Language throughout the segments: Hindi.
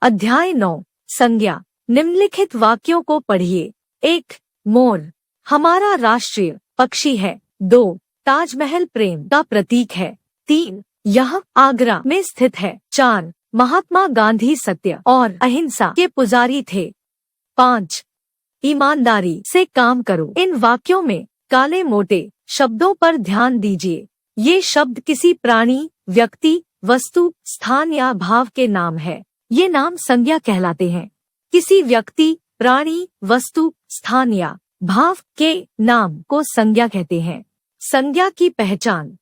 अध्याय 9 संज्ञा। निम्नलिखित वाक्यों को पढ़िए। 1. मोर हमारा राष्ट्रीय पक्षी है। 2. ताजमहल प्रेम का प्रतीक है। 3. यह आगरा में स्थित है। 4. महात्मा गांधी सत्य और अहिंसा के पुजारी थे। 5. ईमानदारी से काम करो। इन वाक्यों में काले मोटे शब्दों पर ध्यान दीजिए। ये शब्द किसी प्राणी, व्यक्ति, वस्तु, स्थान या भाव के नाम है। ये नाम संज्ञा कहलाते हैं। किसी व्यक्ति, प्राणी, वस्तु, स्थान या भाव के नाम को संज्ञा कहते हैं। संज्ञा की पहचान।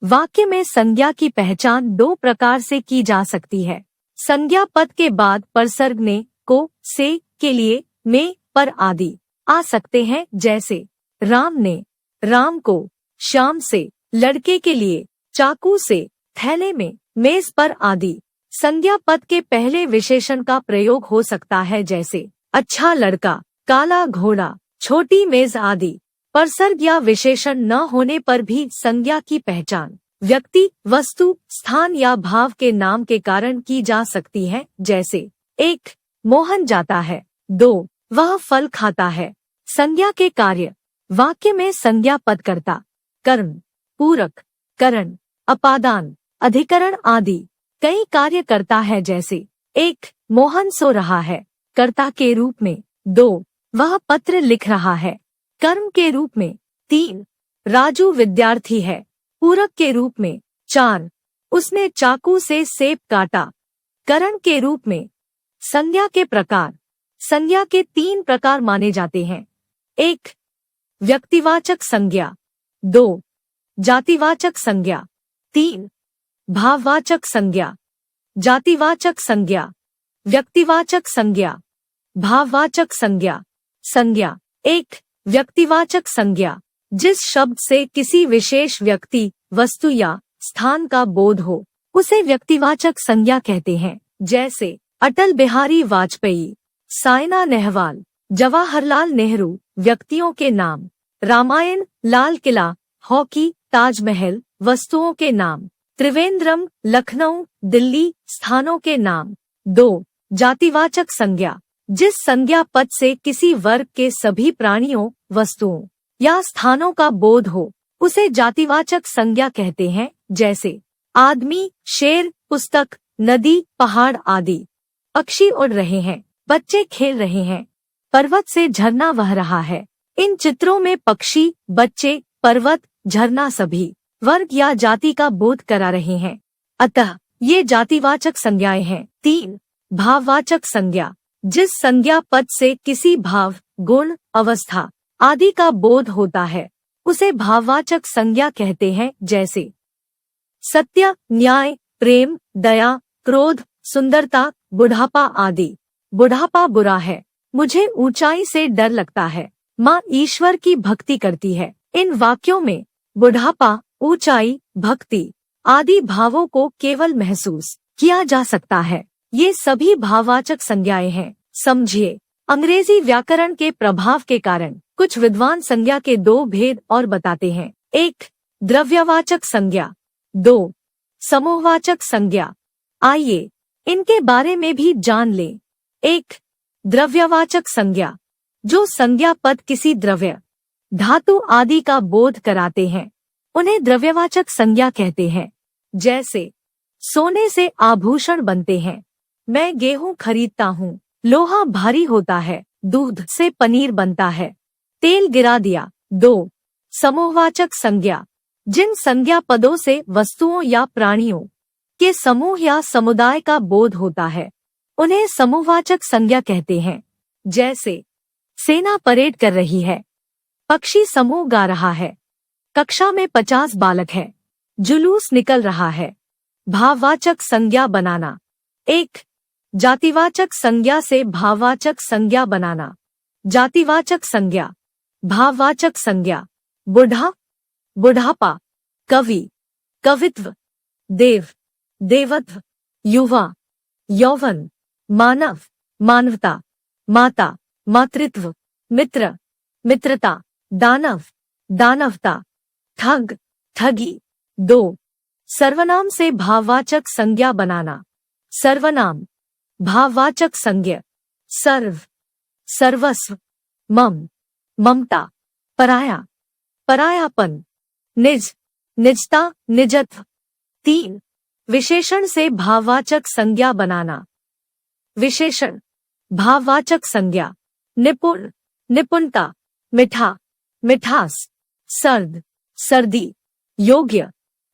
वाक्य में संज्ञा की पहचान 2 प्रकार से की जा सकती है। संज्ञा पद के बाद परसर्ग ने, को, से, के लिए, में, पर आदि आ सकते हैं, जैसे राम ने, राम को, श्याम से, लड़के के लिए, चाकू से, थैले में, मेज पर आदि। संज्ञा पद के पहले विशेषण का प्रयोग हो सकता है, जैसे अच्छा लड़का, काला घोड़ा, छोटी मेज आदि। परसर्ग या विशेषण न होने पर भी संज्ञा की पहचान व्यक्ति, वस्तु, स्थान या भाव के नाम के कारण की जा सकती है, जैसे 1. मोहन जाता है। 2. वह फल खाता है। संज्ञा के कार्य। वाक्य में संज्ञा पद कर्ता, कर्म, पूरक, करण, अपादान, अधिकरण आदि कई कार्य करता है, जैसे 1. मोहन सो रहा है, कर्ता के रूप में। 2. वह पत्र लिख रहा है, कर्म के रूप में। 3. राजू विद्यार्थी है, पूरक के रूप में। 4. उसने चाकू से सेब काटा, करण के रूप में। संज्ञा के प्रकार। संज्ञा के 3 प्रकार माने जाते हैं। 1. व्यक्तिवाचक संज्ञा। 2. जातिवाचक संज्ञा। 3. भाववाचक संज्ञा। जातिवाचक संज्ञा, व्यक्तिवाचक संज्ञा, भाववाचक संज्ञा। संज्ञा। 1. व्यक्तिवाचक संज्ञा। जिस शब्द से किसी विशेष व्यक्ति, वस्तु या स्थान का बोध हो, उसे व्यक्तिवाचक संज्ञा कहते हैं, जैसे अटल बिहारी वाजपेयी, साइना नेहवाल, जवाहरलाल नेहरू व्यक्तियों के नाम। रामायण, लाल किला, हॉकी, ताजमहल वस्तुओं के नाम। त्रिवेंद्रम, लखनऊ, दिल्ली स्थानों के नाम। 2. जातिवाचक संज्ञा। जिस संज्ञा पद से किसी वर्ग के सभी प्राणियों, वस्तुओं या स्थानों का बोध हो, उसे जातिवाचक संज्ञा कहते हैं, जैसे आदमी, शेर, पुस्तक, नदी, पहाड़ आदि। पक्षी उड़ रहे हैं, बच्चे खेल रहे हैं, पर्वत से झरना बह रहा है। इन चित्रों में पक्षी, बच्चे, पर्वत, झरना सभी वर्ग या जाति का बोध करा रहे हैं, अतः ये जातिवाचक संज्ञाएं हैं। 3. भाववाचक संज्ञा। जिस संज्ञा पद से किसी भाव, गुण, अवस्था आदि का बोध होता है, उसे भाववाचक संज्ञा कहते हैं, जैसे सत्य, न्याय, प्रेम, दया, क्रोध, सुंदरता, बुढ़ापा आदि। बुढ़ापा बुरा है, मुझे ऊंचाई से डर लगता है, माँ ईश्वर की भक्ति करती है। इन वाक्यों में बुढ़ापा, ऊंचाई, भक्ति आदि भावों को केवल महसूस किया जा सकता है। ये सभी भाववाचक संज्ञाएं हैं। समझिए, अंग्रेजी व्याकरण के प्रभाव के कारण कुछ विद्वान संज्ञा के 2 भेद और बताते हैं। 1. द्रव्यवाचक संज्ञा। 2. समूहवाचक संज्ञा। आइए इनके बारे में भी जान लें। 1. द्रव्यवाचक संज्ञा। जो संज्ञा पद किसी द्रव्य, धातु आदि का बोध कराते हैं, उन्हें द्रव्यवाचक संज्ञा कहते हैं, जैसे सोने से आभूषण बनते हैं, मैं गेहूं खरीदता हूँ, लोहा भारी होता है, दूध से पनीर बनता है, तेल गिरा दिया। 2. समूहवाचक संज्ञा। जिन संज्ञा पदों से वस्तुओं या प्राणियों के समूह या समुदाय का बोध होता है, उन्हें समूहवाचक संज्ञा कहते हैं, जैसे सेना परेड कर रही है, पक्षी समूह गा रहा है, कक्षा में 50 बालक है, जुलूस निकल रहा है। भाववाचक संज्ञा बनाना। 1. जातिवाचक संज्ञा से भाववाचक संज्ञा बनाना। जातिवाचक संज्ञा। भाववाचक संज्ञा। बुढ़ा, बुढ़ापा, कवि, कवित्व, देव, देवत्व, युवा, यौवन, मानव, मानवता, माता, मातृत्व, मित्र, मित्रता, दानव, दानवता, ठग, ठगी। 2. सर्वनाम से भाववाचक संज्ञा बनाना। सर्वनाम भाववाचक संज्ञा सर्व, सर्वस्व, मम, ममता, पराया, परायापन, निज, निजता, निजत्व। 3. विशेषण से भाववाचक संज्ञा बनाना। विशेषण, भाववाचक संज्ञा निपुण, निपुणता, मिठा, मिठास, सर्द, सर्दी, योग्य,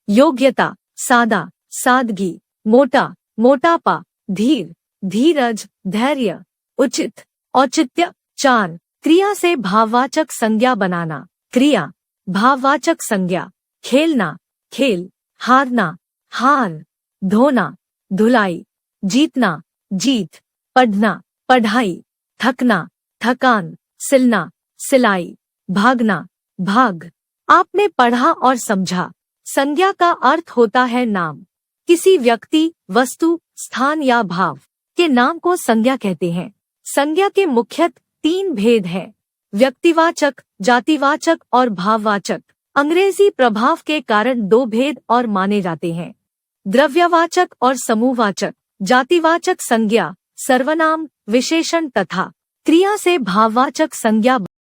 योग्यता, सादा, सादगी, मोटा, मोटापा, धीर, धीरज, धैर्य, उचित, औचित्य। 4. क्रिया से भाववाचक संज्ञा बनाना। क्रिया, भाववाचक संज्ञा खेलना, खेल, हारना, हार, धोना, धुलाई, जीतना, जीत, पढ़ना, पढ़ाई, थकना, थकान, सिलना, सिलाई, भागना, भाग। आपने पढ़ा और समझा। संज्ञा का अर्थ होता है नाम। किसी व्यक्ति, वस्तु, स्थान या भाव के नाम को संज्ञा कहते हैं। संज्ञा के मुख्यतः 3 भेद हैं: व्यक्तिवाचक, जातिवाचक और भाववाचक। अंग्रेजी प्रभाव के कारण 2 भेद और माने जाते हैं: द्रव्यवाचक और समूहवाचक। जातिवाचक संज्ञा सर्वनाम, विशेषण तथा क्रिया से भाववाचक संज्ञा